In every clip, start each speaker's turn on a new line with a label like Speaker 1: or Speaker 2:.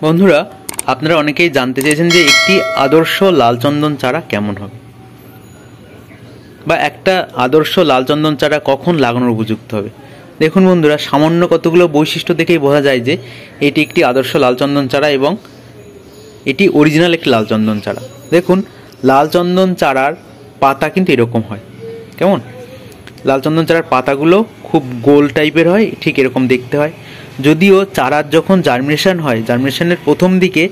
Speaker 1: বন্ধুরা, আপনারা অনেকেই জানতে চেয়েছেন যে একটি আদর্শ লাল চন্দন চারা কেমন হবে, বা একটা আদর্শ লাল চন্দন চারা কখন লাগানোর উপযুক্ত হবে। দেখুন বন্ধুরা, সামান্য কতগুলো বৈশিষ্ট্য দেখেই বোঝা যায় যে এটি একটি আদর্শ লাল চন্দন চারা এবং এটি অরিজিনাল একটি লাল চন্দন চারা। দেখুন, লাল চন্দন চারার পাতা কিন্তু এরকম হয়। কেমন? লাল চন্দন চারার পাতাগুলো খুব গোল টাইপের হয়, ঠিক এরকম দেখতে হয়। যদিও চারার যখন জার্মিনেশন হয়, জার্মিনেশনের প্রথম দিকে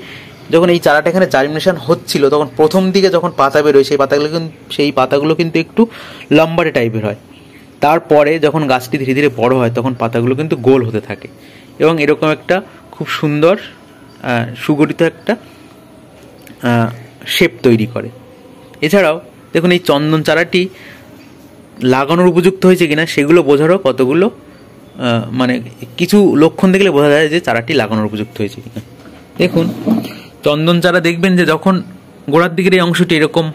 Speaker 1: যখন এই চারাটা এখানে জার্মিনেশন হচ্ছিল, তখন প্রথম দিকে যখন পাতা বেরোয় সেই পাতাগুলো কিন্তু একটু লম্বাটে টাইপের হয়। তারপরে যখন গাছটি ধীরে ধীরে বড় হয়, তখন পাতাগুলো কিন্তু গোল হতে থাকে এবং এরকম একটা খুব সুন্দর সুগঠিত একটা শেপ তৈরি করে। এছাড়াও দেখুন, এই চন্দন চারাটি লাগানোর উপযুক্ত হয়েছে কিনা সেগুলো বোঝারও কতগুলো কিছু লক্ষণ দেখলে বোঝা যায় যে চারাটি লাগানোর উপযুক্ত হয়েছে কিনা। দেখুন, চন্দন চারা দেখবেন যে যখন গোড়ার দিকের এই অংশটি এরকম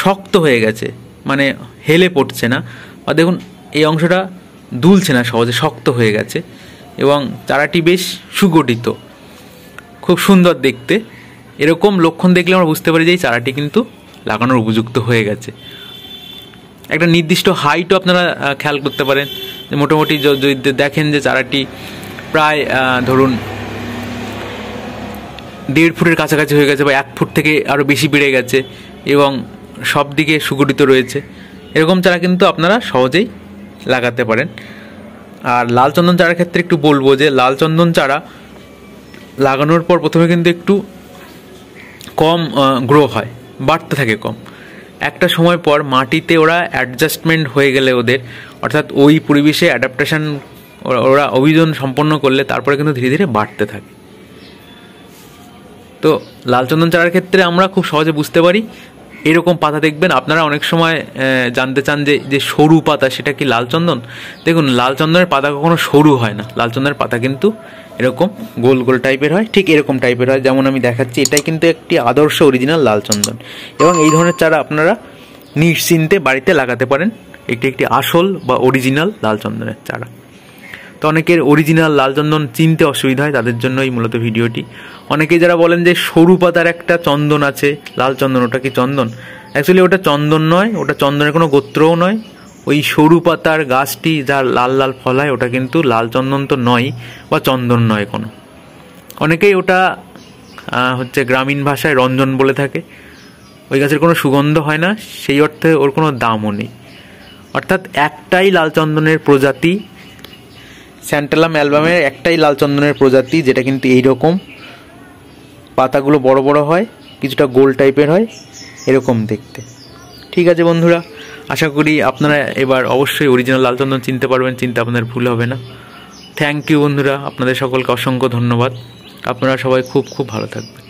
Speaker 1: শক্ত হয়ে গেছে, মানে হেলে পড়ছে না, বা দেখুন এই অংশটা দুলছে না, সহজে শক্ত হয়ে গেছে এবং চারাটি বেশ সুগঠিত, খুব সুন্দর দেখতে। এরকম লক্ষণ দেখলে আমরা বুঝতে পারি যে এই চারাটি কিন্তু লাগানোর উপযুক্ত হয়ে গেছে। একটা নির্দিষ্ট হাইটও আপনারা খেয়াল করতে পারেন, যে মোটামুটি যদি দেখেন যে চারাটি প্রায় ধরুন 1.5 ফুটের কাছাকাছি হয়ে গেছে, বা 1 ফুট থেকে আরও বেশি বেড়ে গেছে এবং সব দিকে সুগঠিত রয়েছে, এরকম চারা কিন্তু আপনারা সহজেই লাগাতে পারেন। আর লাল চন্দন চারার ক্ষেত্রে একটু বলবো যে লাল চন্দন চারা লাগানোর পর প্রথমে কিন্তু একটু কম গ্রো হয়, বাড়তে থাকে কম। একটা সময় পর মাটিতে ওরা অ্যাডজাস্টমেন্ট হয়ে গেলে ওদের, অর্থাৎ ওই পরিবেশে অ্যাডাপ্টেশন ওরা অভিযোজন সম্পন্ন করলে তারপরে কিন্তু ধীরে ধীরে বাড়তে থাকে। তো লাল চন্দন চারার ক্ষেত্রে আমরা খুব সহজে বুঝতে পারি, এরকম পাতা দেখবেন। আপনারা অনেক সময় জানতে চান যে সরু পাতা সেটা কি লাল চন্দন। দেখুন, লাল চন্দনের পাতা কখনো সরু হয় না, লাল চন্দনের পাতা কিন্তু এরকম গোল গোল টাইপের হয়, ঠিক এরকম টাইপের হয় যেমন আমি দেখাচ্ছি। এটাই কিন্তু একটি আদর্শ অরিজিনাল লাল চন্দন এবং এই ধরনের চারা আপনারা নিশ্চিন্তে বাড়িতে লাগাতে পারেন। এটি একটি আসল বা অরিজিনাল লাল চন্দনের চারা। তো অনেকের অরিজিনাল লাল চন্দন চিনতে অসুবিধা হয়, তাদের জন্যই মূলত ভিডিওটি। অনেকে যারা বলেন যে সরু পাতার একটা চন্দন আছে লাল চন্দন, ওটা কি চন্দন? অ্যাকচুয়ালি ওটা চন্দন নয়, ওটা চন্দনের কোনো গোত্রও নয়। ওই সরু পাতার গাছটি যার লাল লাল ফল হয়, ওটা কিন্তু লাল চন্দন তো নয় বা চন্দন নয় কোনো। অনেকেই ওটা গ্রামীণ ভাষায় রঞ্জন বলে থাকে। ওই গাছের কোনো সুগন্ধ হয় না, সেই অর্থে ওর কোনো দামও নেই। অর্থাৎ একটাই লাল চন্দনের প্রজাতি, স্যান্টালাম অ্যালবামের একটাই লাল চন্দনের প্রজাতি, যেটা কিন্তু এইরকম পাতাগুলো বড় বড় হয়, কিছুটা গোল টাইপের হয়, এরকম দেখতে। ঠিক আছে বন্ধুরা, আশা করি আপনারা এবার অবশ্যই অরিজিনাল লাল চন্দন চিনতে পারবেন, চিনতে আপনাদের ভুল হবে না। থ্যাংক ইউ বন্ধুরা, আপনাদের সকলকে অসংখ্য ধন্যবাদ। আপনারা সবাই খুব খুব ভালো থাকবেন।